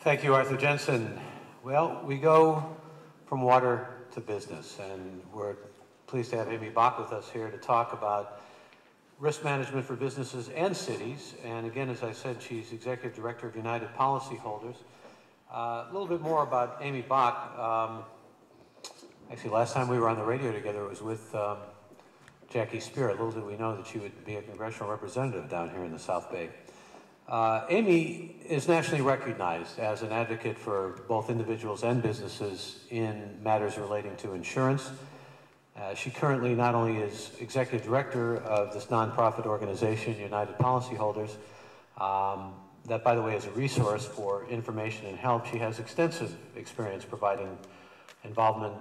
Thank you, Arthur Jensen. Well, we go from water to business, and we're pleased to have Amy Bach with us here to talk about risk management for businesses and cities. And again, as I said, she's Executive Director of United Policyholders. A little bit more about Amy Bach. Actually, last time we were on the radio together, it was with Jackie Spear. Little did we know that she would be a congressional representative down here in the South Bay. Amy is nationally recognized as an advocate for both individuals and businesses in matters relating to insurance. She currently not only is Executive Director of this nonprofit organization, United Policyholders, that, by the way, is a resource for information and help. She has extensive experience providing involvement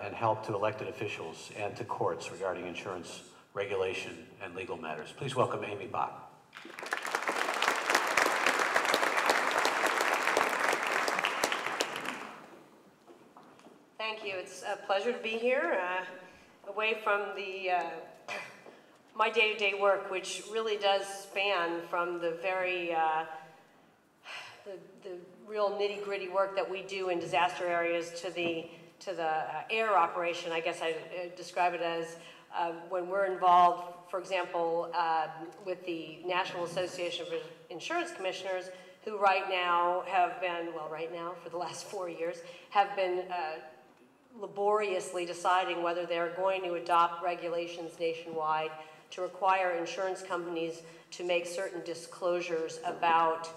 and help to elected officials and to courts regarding insurance regulation and legal matters. Please welcome Amy Bach. Thank you. It's a pleasure to be here, away from my day-to-day work, which really does span from the very the real nitty-gritty work that we do in disaster areas to the air operation. I guess I describe it as when we're involved, for example, with the National Association of Insurance Commissioners, who right now have been, well, right now for the last 4 years, have been laboriously deciding whether they're going to adopt regulations nationwide to require insurance companies to make certain disclosures about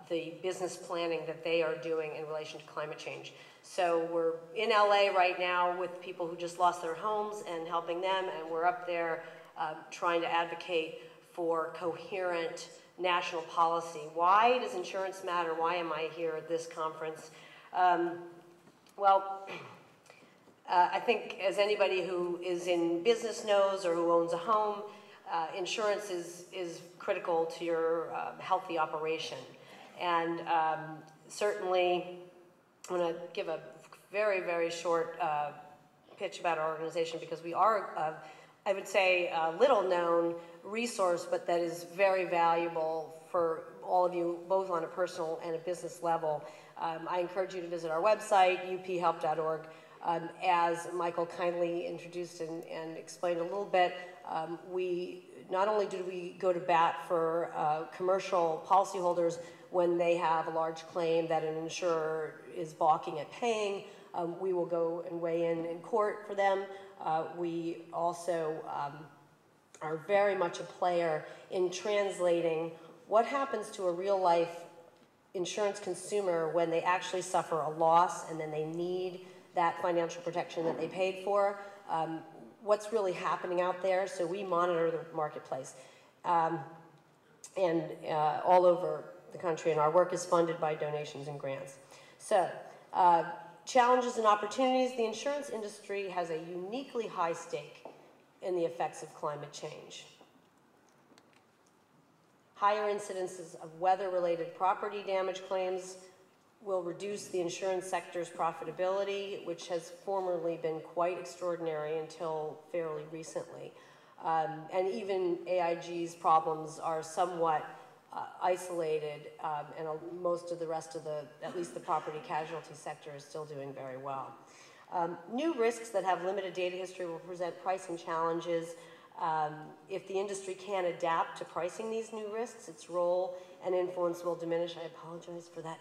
the business planning that they are doing in relation to climate change. So we're in LA right now with people who just lost their homes and helping them, and we're up there trying to advocate for coherent national policy. Why does insurance matter? Why am I here at this conference? Well, I think as anybody who is in business knows or who owns a home, insurance is critical to your healthy operation. And certainly, I'm going to give a very, very short pitch about our organization because we are, I would say, a little known resource, but that is very valuable for all of you, both on a personal and a business level. I encourage you to visit our website, uphelp.org. As Michael kindly introduced and explained a little bit, we not only do we go to bat for commercial policyholders when they have a large claim that an insurer is balking at paying, we will go and weigh in court for them. We also are very much a player in translating what happens to a real-life insurance consumer when they actually suffer a loss and then they need that financial protection that they paid for, what's really happening out there. So we monitor the marketplace and all over the country, and our work is funded by donations and grants. So challenges and opportunities. The insurance industry has a uniquely high stake in the effects of climate change. Higher incidences of weather-related property damage claims will reduce the insurance sector's profitability, which has formerly been quite extraordinary until fairly recently. And even AIG's problems are somewhat isolated, and most of the rest of at least the property casualty sector is still doing very well. New risks that have limited data history will present pricing challenges. If the industry can adapt to pricing these new risks, its role and influence will diminish. I apologize for that,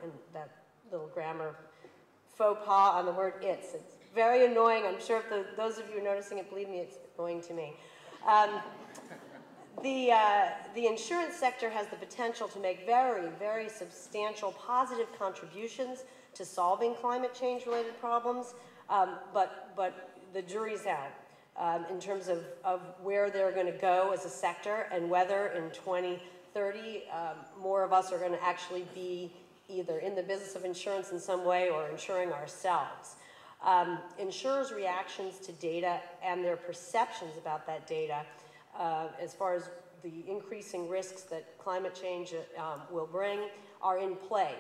and that little grammar faux pas on the word it's. It's very annoying. I'm sure if those of you are noticing it, believe me, it's annoying to me. The insurance sector has the potential to make very, very substantial positive contributions to solving climate change related problems, but the jury's out. In terms of where they're going to go as a sector and whether in 2030 more of us are going to actually be either in the business of insurance in some way or insuring ourselves. Insurers' reactions to data and their perceptions about that data as far as the increasing risks that climate change will bring are in play.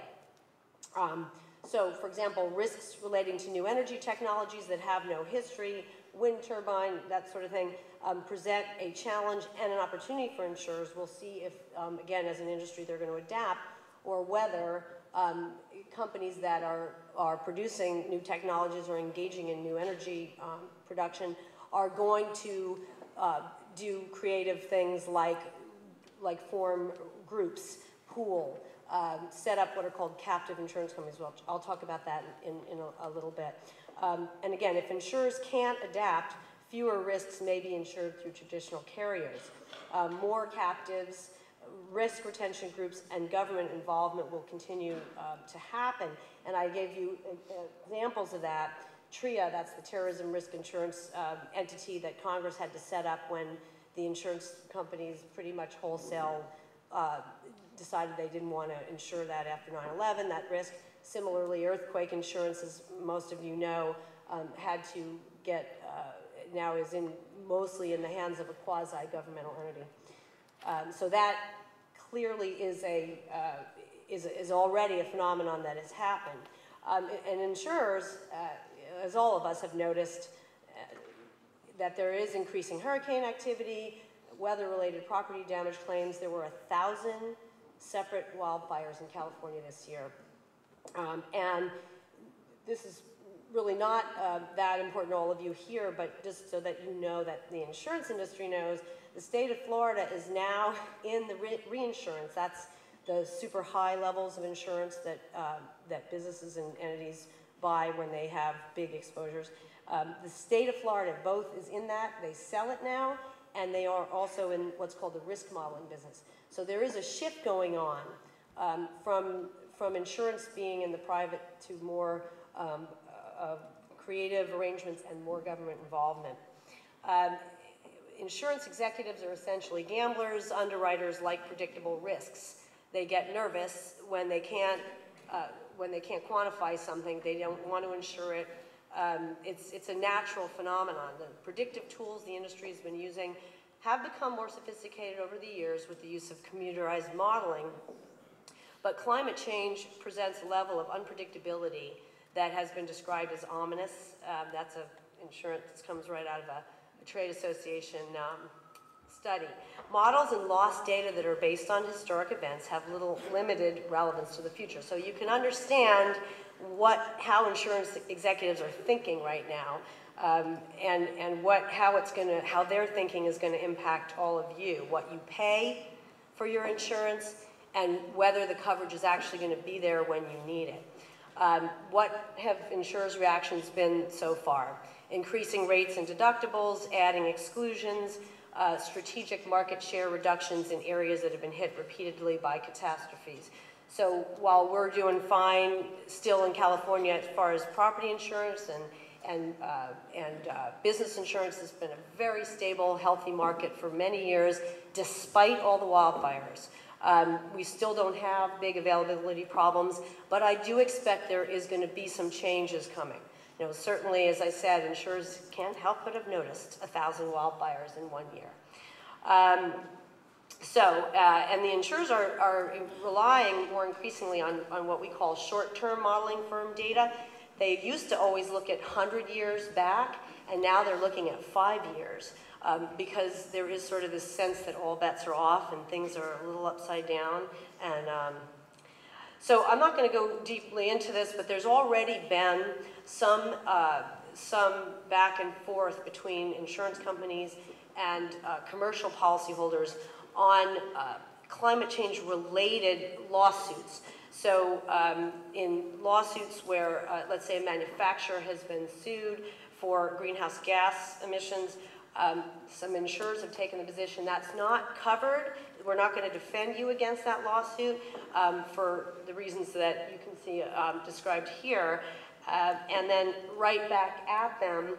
So, for example, risks relating to new energy technologies that have no history, wind turbine, that sort of thing, present a challenge and an opportunity for insurers. We'll see if, again, as an industry, they're going to adapt, or whether companies that are producing new technologies or engaging in new energy production are going to do creative things like form groups, pool, set up what are called captive insurance companies. Well, I'll talk about that in a little bit. And again, if insurers can't adapt, fewer risks may be insured through traditional carriers. More captives, risk retention groups, and government involvement will continue to happen. And I gave you examples of that. TRIA, that's the terrorism risk insurance entity that Congress had to set up when the insurance companies pretty much wholesale decided they didn't want to insure that after 9/11, that risk. Similarly, earthquake insurance, as most of you know, had to get, now is mostly in the hands of a quasi-governmental entity. So that clearly is already a phenomenon that has happened. And insurers, as all of us have noticed, that there is increasing hurricane activity, weather-related property damage claims. There were 1,000 separate wildfires in California this year. And this is really not that important to all of you here, but just so that you know that the insurance industry knows, the state of Florida is now in the reinsurance. That's the super high levels of insurance that, that businesses and entities buy when they have big exposures. The state of Florida both is in that, they sell it now, and they are also in what's called the risk modeling business. So there is a shift going on from insurance being in the private to more creative arrangements and more government involvement. Insurance executives are essentially gamblers. Underwriters like predictable risks. They get nervous when they can't quantify something. They don't want to insure it. It's a natural phenomenon. The predictive tools the industry has been using have become more sophisticated over the years with the use of computerized modeling. But climate change presents a level of unpredictability that has been described as ominous. That's insurance that comes right out of a trade association study. Models and loss data that are based on historic events have limited relevance to the future. So you can understand how insurance executives are thinking right now, and how their thinking is going to impact all of you, what you pay for your insurance, and whether the coverage is actually going to be there when you need it. What have insurers' reactions been so far? Increasing rates and deductibles, adding exclusions, strategic market share reductions in areas that have been hit repeatedly by catastrophes. So while we're doing fine still in California as far as property insurance and business insurance, has been a very stable, healthy market for many years, despite all the wildfires. We still don't have big availability problems, but I do expect there is going to be some changes coming. You know, certainly, as I said, insurers can't help but have noticed 1,000 wildfires in 1 year. And the insurers are relying more increasingly on what we call short-term modeling firm data. They used to always look at 100 years back, and now they're looking at 5 years. Because there is sort of this sense that all bets are off and things are a little upside down. And so I'm not going to go deeply into this, but there's already been some back and forth between insurance companies and commercial policyholders on climate change related lawsuits. So in lawsuits where, let's say, a manufacturer has been sued for greenhouse gas emissions, some insurers have taken the position that's not covered. We're not going to defend you against that lawsuit for the reasons that you can see described here. And then right back at them,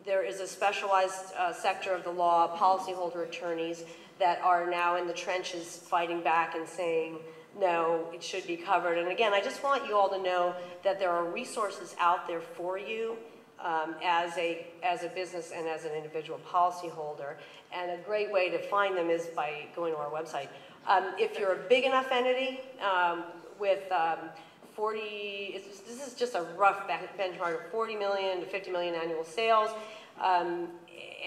there is a specialized sector of the law, policyholder attorneys, that are now in the trenches fighting back and saying, no, it should be covered. And again, I just want you all to know that there are resources out there for you as a business and as an individual policyholder. And a great way to find them is by going to our website. If you're a big enough entity with 40, this is just a rough benchmark of 40 million to 50 million annual sales,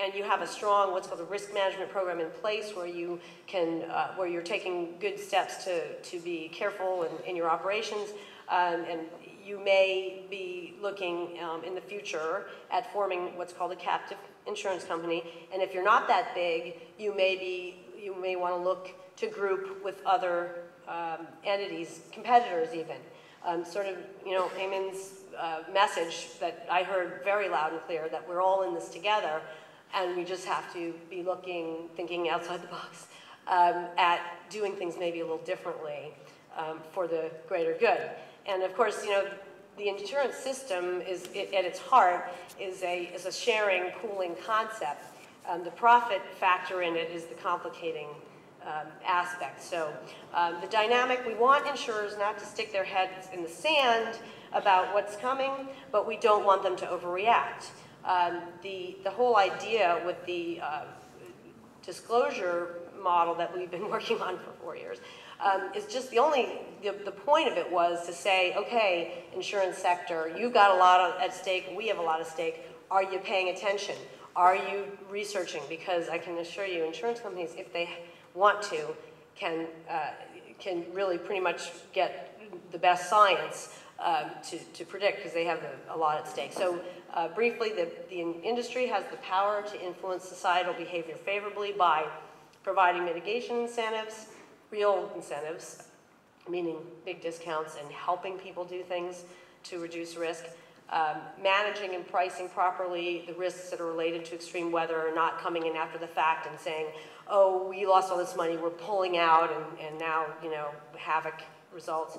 and you have a strong, what's called a risk management program in place where you can, where you're taking good steps to be careful in your operations, and you may be looking in the future at forming what's called a captive insurance company. And if you're not that big, you may want to look to group with other entities, competitors even. Sort of, you know, Eamon's message that I heard very loud and clear, that we're all in this together, and we just have to be thinking outside the box, at doing things maybe a little differently for the greater good. And of course, you know, the insurance system is, at its heart, is a sharing, pooling concept. The profit factor in it is the complicating aspect. So the dynamic, we want insurers not to stick their heads in the sand about what's coming, but we don't want them to overreact. The whole idea with the disclosure model that we've been working on for 4 years is just the point of it was to say, okay, insurance sector, you've got a lot at stake, we have a lot at stake. Are you paying attention? Are you researching? Because I can assure you, insurance companies, if they want to, can really pretty much get the best science to predict, because they have a lot at stake. So briefly, the industry has the power to influence societal behavior favorably by providing mitigation incentives, real incentives, meaning big discounts, and helping people do things to reduce risk. Managing and pricing properly the risks that are related to extreme weather, or not coming in after the fact and saying, oh, we lost all this money, we're pulling out, and now, you know, havoc results.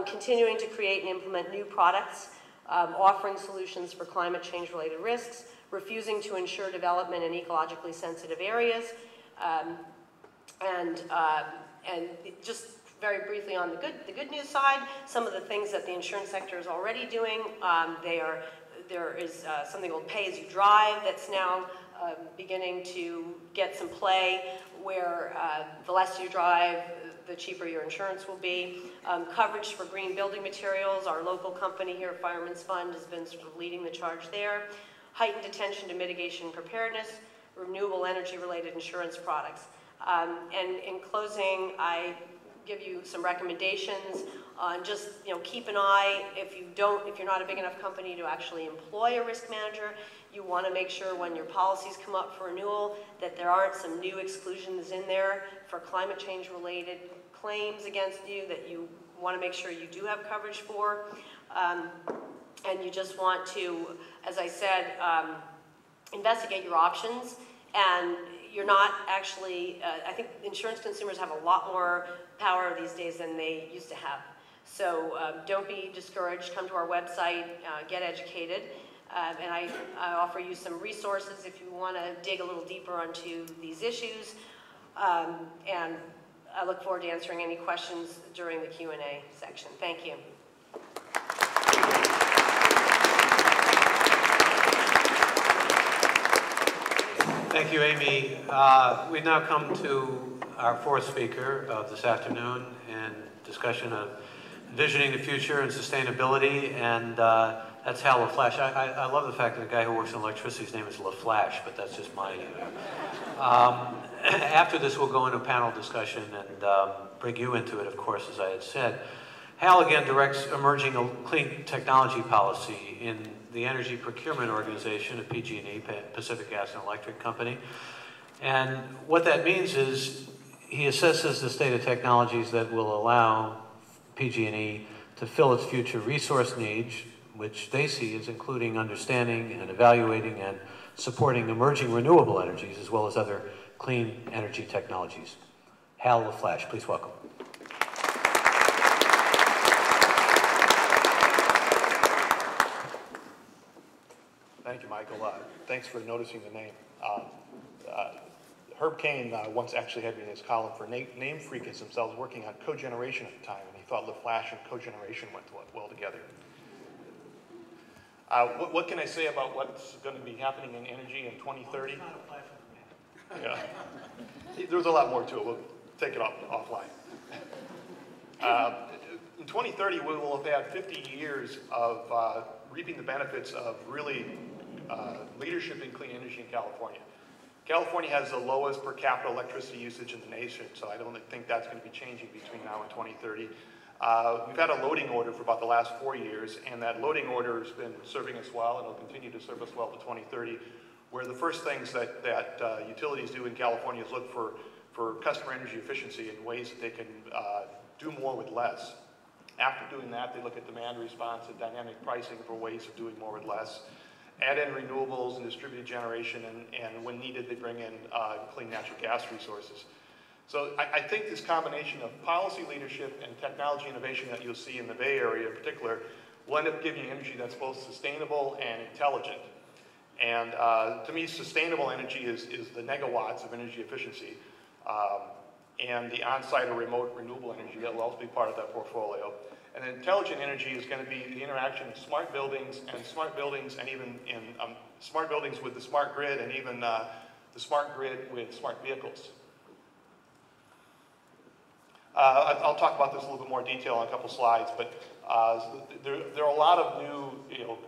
Continuing to create and implement new products, offering solutions for climate change related risks, refusing to insure development in ecologically sensitive areas, and just very briefly on the good news side, some of the things that the insurance sector is already doing, there is something called pay as you drive that's now beginning to get some play, where the less you drive, the cheaper your insurance will be. Coverage for green building materials, our local company here, Fireman's Fund, has been sort of leading the charge there. Heightened attention to mitigation and preparedness, renewable energy related insurance products. And in closing, I give you some recommendations on just, you know, keep an eye. If you're not a big enough company to actually employ a risk manager, you want to make sure when your policies come up for renewal that there aren't some new exclusions in there for climate change related claims against you that you want to make sure you do have coverage for. And you just want to, as I said, investigate your options. And you're not actually, I think insurance consumers have a lot more power these days than they used to have. So don't be discouraged, come to our website, get educated. And I offer you some resources if you want to dig a little deeper onto these issues. And I look forward to answering any questions during the Q&A section. Thank you. Thank you, Amy. We've now come to our fourth speaker of this afternoon in discussion of envisioning the future and sustainability, and that's Hal LaFlash. I love the fact that the guy who works in electricity, his name is LaFlash, but that's just my... After this, we'll go into a panel discussion and bring you into it, of course, as I had said. Hal, again, directs emerging clean technology policy in the Energy Procurement Organization of PG&E, Pacific Gas and Electric Company. And what that means is he assesses the state of technologies that will allow PG&E to fill its future resource needs, which they see as including understanding and evaluating and supporting emerging renewable energies as well as other clean energy technologies. Hal LaFlash, please welcome. Thank you, Michael. Thanks for noticing the name. Herb Cain once actually had me in his column for name freakism, so I was working on cogeneration at the time, and he thought LaFlash and cogeneration went well together. What can I say about what's going to be happening in energy in 2030? Yeah. There's a lot more to it. We'll take it offline. In 2030, we will have had 50 years of reaping the benefits of really leadership in clean energy in California. California has the lowest per capita electricity usage in the nation, so I don't think that's going to be changing between now and 2030. We've had a loading order for about the last 4 years, and that loading order has been serving us well, and it'll continue to serve us well to 2030, where the first things that utilities do in California is look for customer energy efficiency in ways that they can do more with less. After doing that, they look at demand response and dynamic pricing for ways of doing more with less. Add in renewables and distributed generation, and when needed, they bring in clean natural gas resources. So I think this combination of policy leadership and technology innovation that you'll see in the Bay Area in particular will end up giving energy that's both sustainable and intelligent. And to me, sustainable energy is the negawatts of energy efficiency. And the on-site or remote renewable energy that will also be part of that portfolio. And intelligent energy is going to be the interaction of smart buildings and even in smart buildings with the smart grid, and even the smart grid with smart vehicles. I'll talk about this in a little bit more detail on a couple slides, but there are a lot of new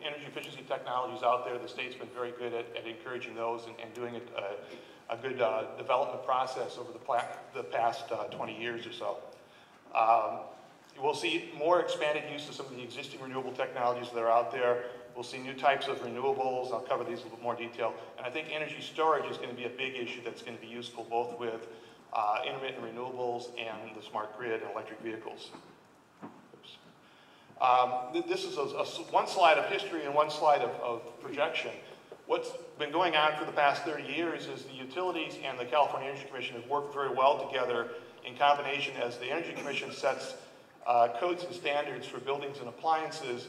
energy efficiency technologies out there. The state's been very good at encouraging those and doing a good development process over the past 20 years or so. We'll see more expanded use of some of the existing renewable technologies that are out there. We'll see new types of renewables. I'll cover these in a little more detail. And I think energy storage is going to be a big issue that's going to be useful both with intermittent renewables and the smart grid and electric vehicles. This is one slide of history and one slide of projection. What's been going on for the past 30 years is the utilities and the California Energy Commission have worked very well together in combination. As the Energy Commission sets codes and standards for buildings and appliances,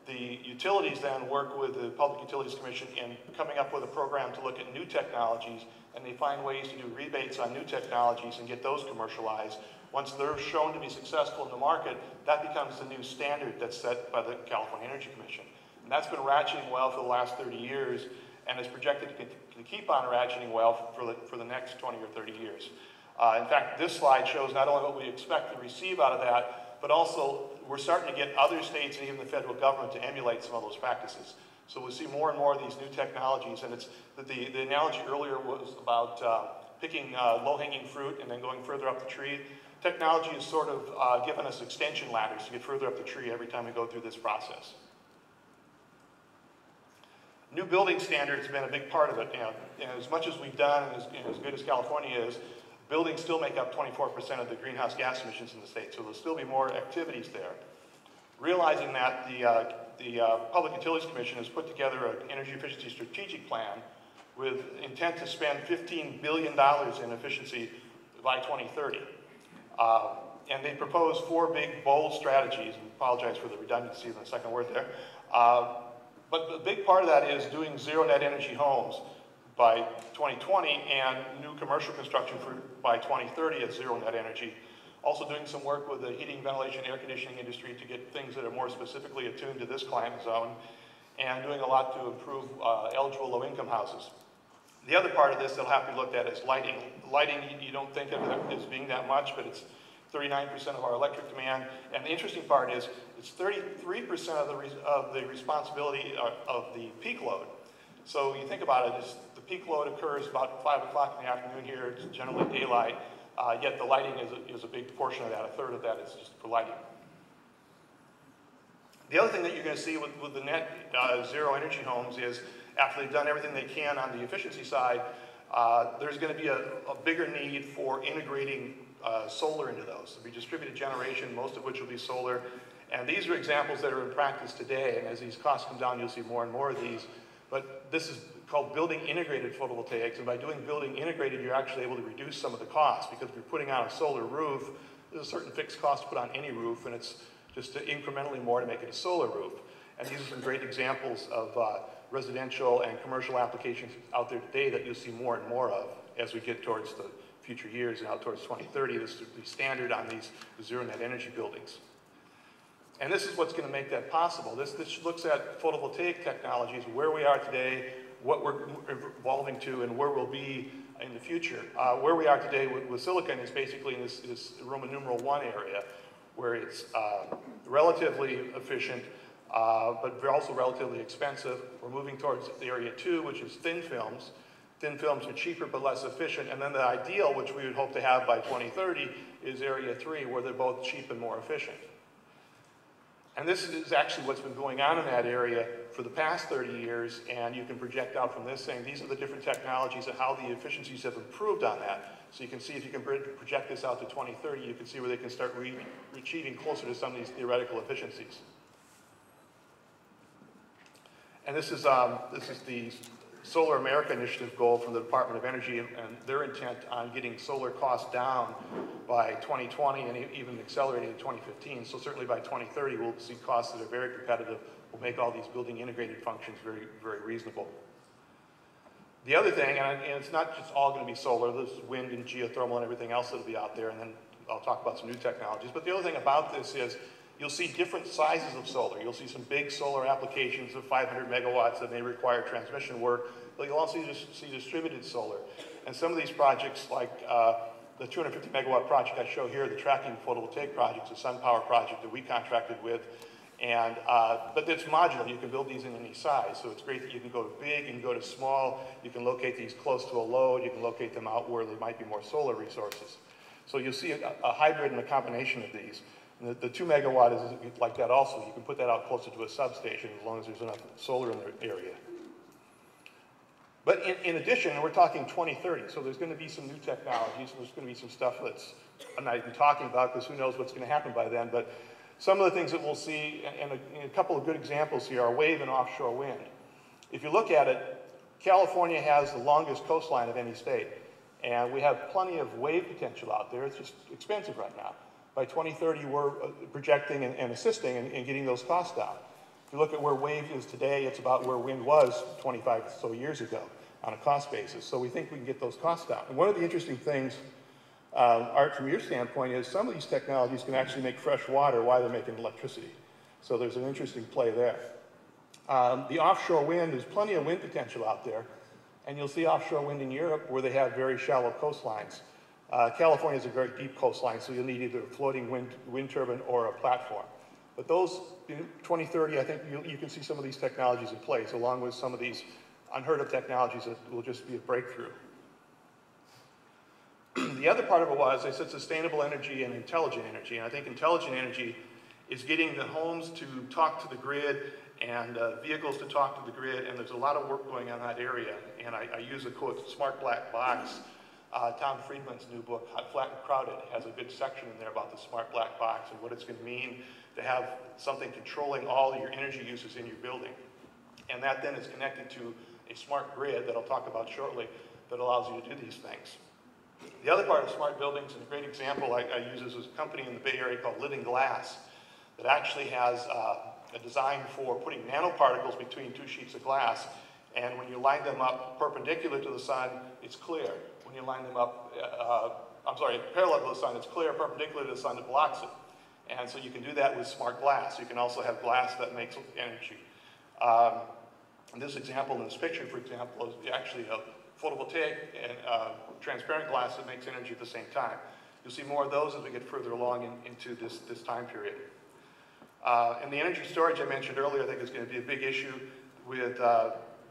the utilities then work with the Public Utilities Commission in coming up with a program to look at new technologies, and they find ways to do rebates on new technologies and get those commercialized. Once they're shown to be successful in the market, that becomes the new standard that's set by the California Energy Commission. And that's been ratcheting well for the last 30 years and is projected to keep on ratcheting well for the next 20 or 30 years. In fact, this slide shows not only what we expect to receive out of that, but also we're starting to get other states and even the federal government to emulate some of those practices. So we'll see more and more of these new technologies, and it's the analogy earlier was about picking low-hanging fruit and then going further up the tree. Technology has sort of given us extension ladders to get further up the tree every time we go through this process. New building standards have been a big part of it. And as much as we've done, and as good as California is, buildings still make up 24% of the greenhouse gas emissions in the state, so there'll still be more activities there. Realizing that, the Public Utilities Commission has put together an energy efficiency strategic plan with intent to spend $15 billion in efficiency by 2030. And they propose 4 big, bold strategies, and apologize for the redundancy in the second word there. But the big part of that is doing zero net energy homes by 2020 and new commercial construction by 2030 at zero net energy. Also doing some work with the heating, ventilation, air conditioning industry to get things that are more specifically attuned to this climate zone, and doing a lot to improve eligible low-income houses. The other part of this that'll have to be looked at is lighting. Lighting, you don't think of it as being that much, but it's 39% of our electric demand. And the interesting part is it's 33% of the responsibility of the peak load. So you think about it, the peak load occurs about 5 o'clock in the afternoon here. It's generally daylight, yet the lighting is a big portion of that. A third of that is just for lighting. The other thing that you're going to see with the net zero energy homes is after they've done everything they can on the efficiency side, there's going to be a bigger need for integrating solar into those. There'll be distributed generation, most of which will be solar. And these are examples that are in practice today, and as these costs come down, you'll see more and more of these. But this is called building integrated photovoltaics, and by doing building integrated, you're actually able to reduce some of the costs, because if you're putting on a solar roof, there's a certain fixed cost to put on any roof, and it's just incrementally more to make it a solar roof. And these are some great examples of residential and commercial applications out there today that you'll see more and more of as we get towards the future years and out towards 2030. This will be standard on these zero net energy buildings. And this is what's going to make that possible. This looks at photovoltaic technologies, where we are today, what we're evolving to, and where we'll be in the future. Where we are today with silicon is basically in this Roman numeral 1 area, where it's relatively efficient, but they're also relatively expensive. We're moving towards area 2, which is thin films. Thin films are cheaper but less efficient. And then the ideal, which we would hope to have by 2030, is area 3, where they're both cheap and more efficient. And this is actually what's been going on in that area for the past 30 years, and you can project out from this saying these are the different technologies and how the efficiencies have improved on that. So you can see if you can project this out to 2030, you can see where they can start achieving closer to some of these theoretical efficiencies. And this is the Solar America Initiative goal from the Department of Energy and their intent on getting solar costs down by 2020 and even accelerating to 2015. So certainly by 2030, we'll see costs that are very competitive. Will make all these building integrated functions very, very reasonable. The other thing, and it's not just all going to be solar, there's wind and geothermal and everything else that'll be out there, and then I'll talk about some new technologies. But the other thing about this is you'll see different sizes of solar. You'll see some big solar applications of 500 megawatts that may require transmission work, but you'll also see distributed solar. And some of these projects, like the 250 megawatt project I show here, the tracking photovoltaic project, the SunPower project that we contracted with, and but it's modular. You can build these in any size, so it's great that you can go to big and go to small. You can locate these close to a load. You can locate them out where there might be more solar resources. So you'll see a hybrid and a combination of these. And the 2 megawatt is like that also. You can put that out closer to a substation as long as there's enough solar in the area. But in addition, we're talking 2030, so there's going to be some new technologies. There's going to be some stuff that's I'm not even talking about because who knows what's going to happen by then. But some of the things that we'll see, and a couple of good examples here, are wave and offshore wind. If you look at it, California has the longest coastline of any state, and we have plenty of wave potential out there. It's just expensive right now. By 2030, we're projecting and assisting in getting those costs down. If you look at where wave is today, it's about where wind was 25 or so years ago on a cost basis. So we think we can get those costs down. And one of the interesting things, Art, from your standpoint, is some of these technologies can actually make fresh water while they're making electricity. So there's an interesting play there. The offshore wind, there's plenty of wind potential out there. And you'll see offshore wind in Europe where they have very shallow coastlines. California is a very deep coastline, so you'll need either a floating wind turbine or a platform. But those, in 2030, I think you can see some of these technologies in place, along with some of these unheard of technologies that will just be a breakthrough. The other part of it was, I said sustainable energy and intelligent energy. And I think intelligent energy is getting the homes to talk to the grid and vehicles to talk to the grid. And there's a lot of work going on in that area. And I use a quote, smart black box. Tom Friedman's new book, Hot, Flat, and Crowded, has a good section in there about the smart black box and what it's going to mean to have something controlling all your energy uses in your building. And that then is connected to a smart grid that I'll talk about shortly that allows you to do these things. The other part of smart buildings, and a great example I use, is a company in the Bay Area called Living Glass that actually has a design for putting nanoparticles between two sheets of glass. And when you line them up perpendicular to the sun, it's clear. When you line them up, parallel to the sun, it's clear. Perpendicular to the sun, it blocks it. And so you can do that with smart glass. You can also have glass that makes energy. And this example in this picture, for example, is actually a photovoltaic and transparent glass that makes energy at the same time. You'll see more of those as we get further along into this time period. And the energy storage I mentioned earlier, I think is going to be a big issue with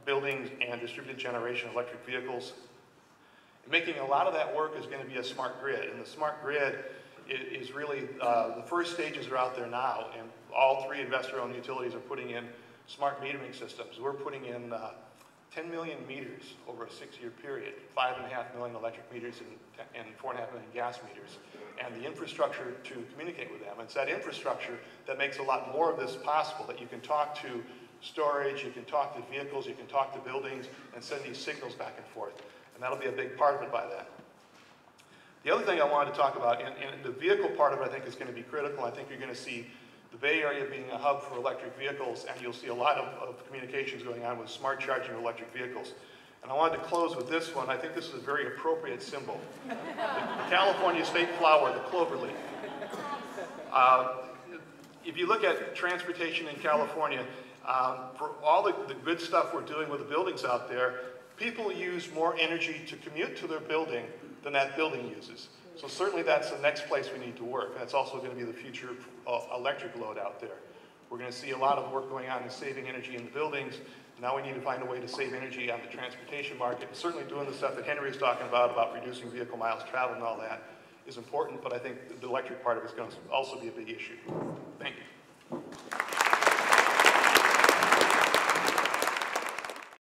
buildings and distributed generation electric vehicles. And making a lot of that work is going to be a smart grid. And the smart grid is really, the first stages are out there now, and all three investor-owned utilities are putting in smart metering systems. We're putting in 10 million meters over a 6-year period, 5.5 million electric meters and 4.5 million gas meters, and the infrastructure to communicate with them. It's that infrastructure that makes a lot more of this possible, that you can talk to storage, you can talk to vehicles, you can talk to buildings, and send these signals back and forth. And that'll be a big part of it by then. The other thing I wanted to talk about, and the vehicle part of it I think is going to be critical. I think you're going to see the Bay Area being a hub for electric vehicles, and you'll see a lot of communications going on with smart charging of electric vehicles. And I wanted to close with this one. I think this is a very appropriate symbol. The California state flower, the clover leaf. If you look at transportation in California, for all the good stuff we're doing with the buildings out there, people use more energy to commute to their building than that building uses. So certainly that's the next place we need to work. That's also going to be the future electric load out there. We're going to see a lot of work going on in saving energy in the buildings. Now we need to find a way to save energy on the transportation market. And certainly doing the stuff that Henry was talking about reducing vehicle miles traveled and all that is important, but I think the electric part of it is going to also be a big issue. Thank you.